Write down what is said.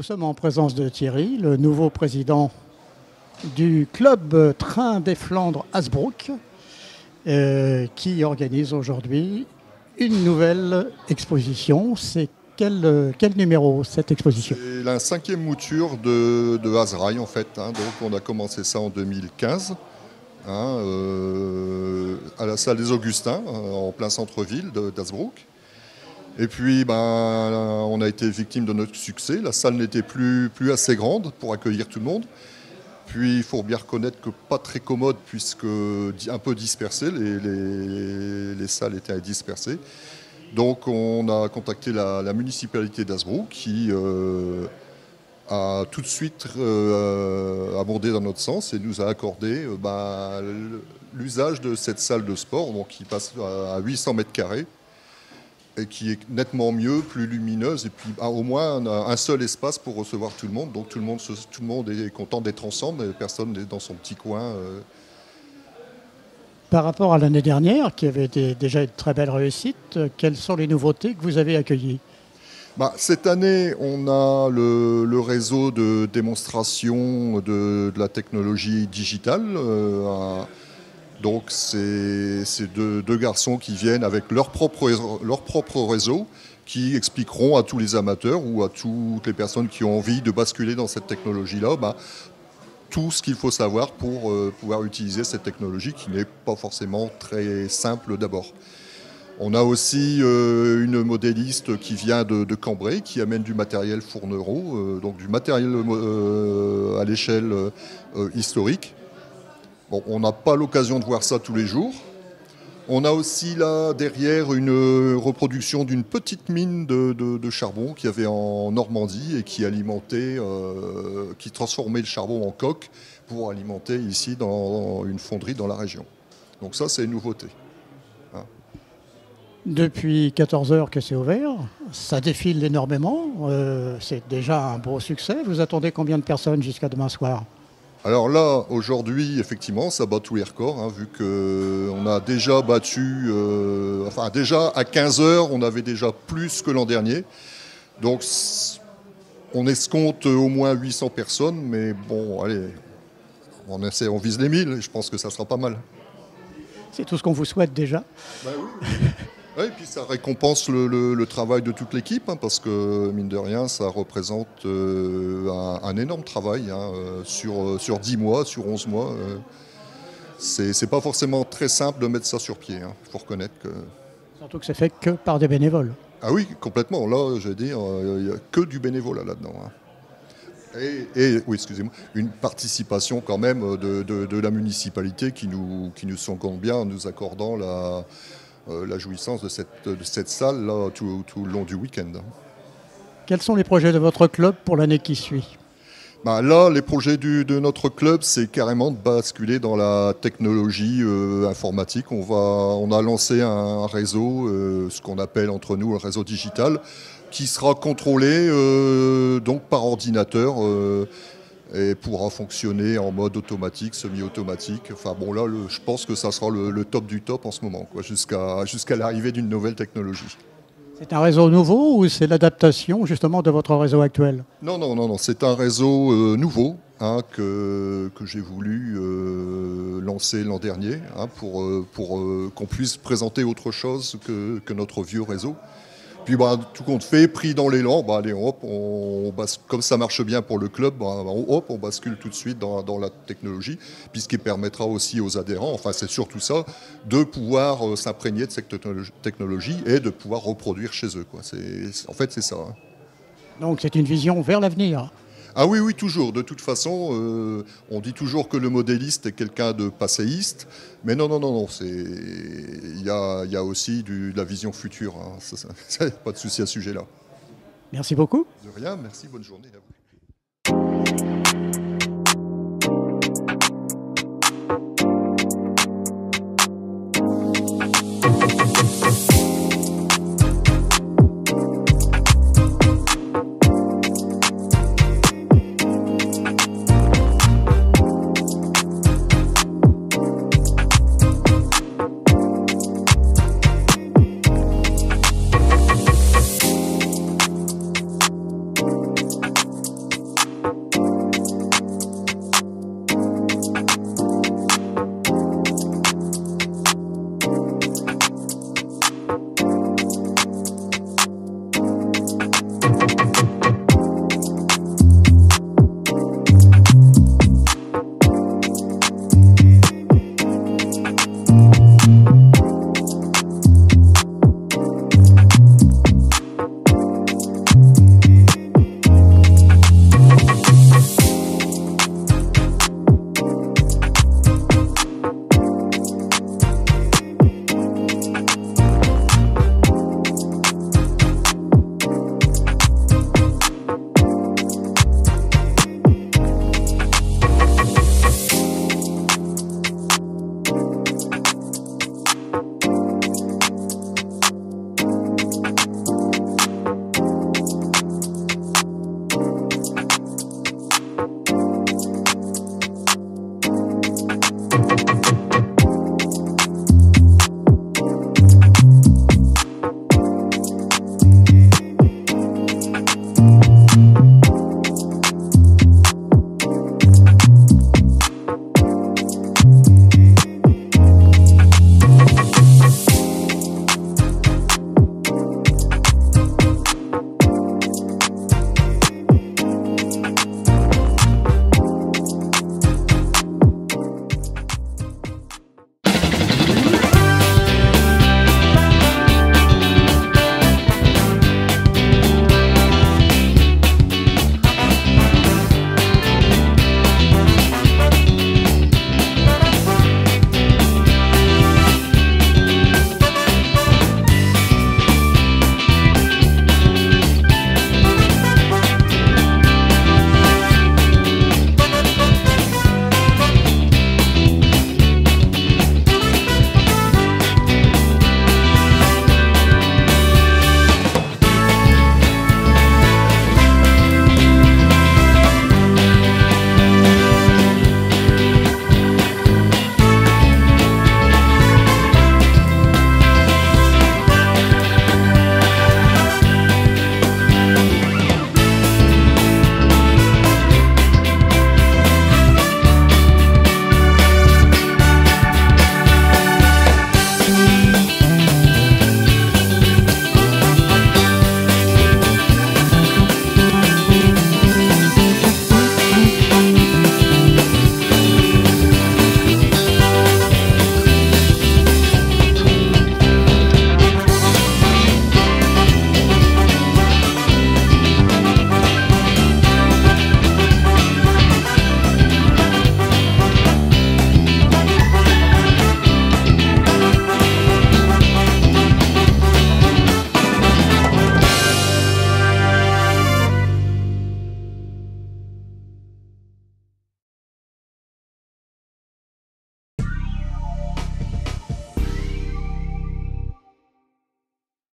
Nous sommes en présence de Thierry, le nouveau président du club Train des Flandres Hasbrook, qui organise aujourd'hui une nouvelle exposition. C'est quel numéro, cette exposition? C'est la 5e mouture de Azrail, en fait. Donc on a commencé ça en 2015, à la salle des Augustins, en plein centre-ville d'Hasbrook. Et puis, on a été victime de notre succès. La salle n'était plus assez grande pour accueillir tout le monde. Puis, il faut bien reconnaître que pas très commode, puisque un peu dispersé, les salles étaient dispersées. Donc, on a contacté la municipalité d'Hasbrook qui a tout de suite abondé dans notre sens et nous a accordé l'usage de cette salle de sport, donc qui passe à 800 mètres carrés. Et qui est nettement mieux, plus lumineuse, et puis au moins un seul espace pour recevoir tout le monde. Donc tout le monde est content d'être ensemble, et personne n'est dans son petit coin. Par rapport à l'année dernière, qui avait été déjà une très belle réussite, quelles sont les nouveautés que vous avez accueillies? Cette année, on a le réseau de démonstration de la technologie digitale. Donc c'est deux garçons qui viennent avec leur propre réseau, qui expliqueront à tous les amateurs ou à toutes les personnes qui ont envie de basculer dans cette technologie-là, tout ce qu'il faut savoir pour pouvoir utiliser cette technologie qui n'est pas forcément très simple d'abord. On a aussi une modéliste qui vient de Cambrai, qui amène du matériel Fournereau, donc du matériel à l'échelle historique. Bon, on n'a pas l'occasion de voir ça tous les jours. On a aussi là derrière une reproduction d'une petite mine de charbon qu'il y avait en Normandie et qui alimentait, qui transformait le charbon en coke pour alimenter ici dans une fonderie dans la région. Donc ça, c'est une nouveauté. Depuis 14 heures que c'est ouvert, ça défile énormément. C'est déjà un beau succès. Vous attendez combien de personnes jusqu'à demain soir? Alors là, aujourd'hui, effectivement, ça bat tous les records, vu qu'on a déjà battu, déjà à 15 heures, on avait déjà plus que l'an dernier. Donc, on escompte au moins 800 personnes, mais bon, allez, on vise les 1000, et je pense que ça sera pas mal. C'est tout ce qu'on vous souhaite déjà. Oui. Oui, et puis ça récompense le travail de toute l'équipe, parce que, mine de rien, ça représente un énorme travail sur 10 mois, sur 11 mois. C'est pas forcément très simple de mettre ça sur pied, il faut reconnaître que... Surtout que c'est fait que par des bénévoles. Ah oui, complètement. Là, je vais dire, il n'y a que du bénévolat là-dedans. Et oui, excusez-moi, une participation quand même de la municipalité qui nous seconde bien en nous accordant la jouissance de cette salle là, tout le long du week-end. Quels sont les projets de votre club pour l'année qui suit? Là, les projets de notre club, c'est carrément de basculer dans la technologie informatique. On a lancé un réseau, ce qu'on appelle entre nous un réseau digital, qui sera contrôlé donc par ordinateur et pourra fonctionner en mode automatique, semi-automatique. Enfin bon, là, je pense que ça sera le top du top en ce moment, jusqu'à l'arrivée d'une nouvelle technologie. C'est un réseau nouveau ou c'est l'adaptation justement de votre réseau actuel? Non, c'est un réseau nouveau que j'ai voulu lancer l'an dernier pour qu'on puisse présenter autre chose que notre vieux réseau. Puis tout compte fait, pris dans l'élan, allez, hop, comme ça marche bien pour le club, hop, on bascule tout de suite dans la technologie, puis ce qui permettra aussi aux adhérents, enfin c'est surtout ça, de pouvoir s'imprégner de cette technologie et de pouvoir reproduire chez eux. En fait, c'est ça. Donc c'est une vision vers l'avenir. Ah oui, toujours. De toute façon, on dit toujours que le modéliste est quelqu'un de passéiste, mais non. Il y a aussi de la vision future. Pas de souci à ce sujet-là. Merci beaucoup. De rien, merci, bonne journée à vous. Thank